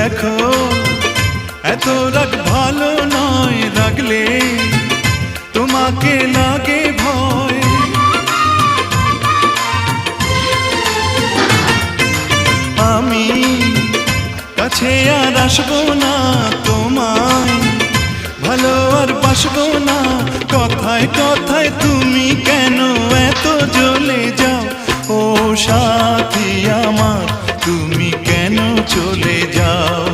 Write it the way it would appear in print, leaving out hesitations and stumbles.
দেখো এত রাগ ভালো নয়, রাগলে তোমাকে লাগে ভয়। আমি কাছে আর আসবো না, তোমায় ভালো আর বাসবো না। কথায় কথায় তুমি কেন এত জ্বলে যাও, ও সাথী আমার তুমি কেন চলে যাও।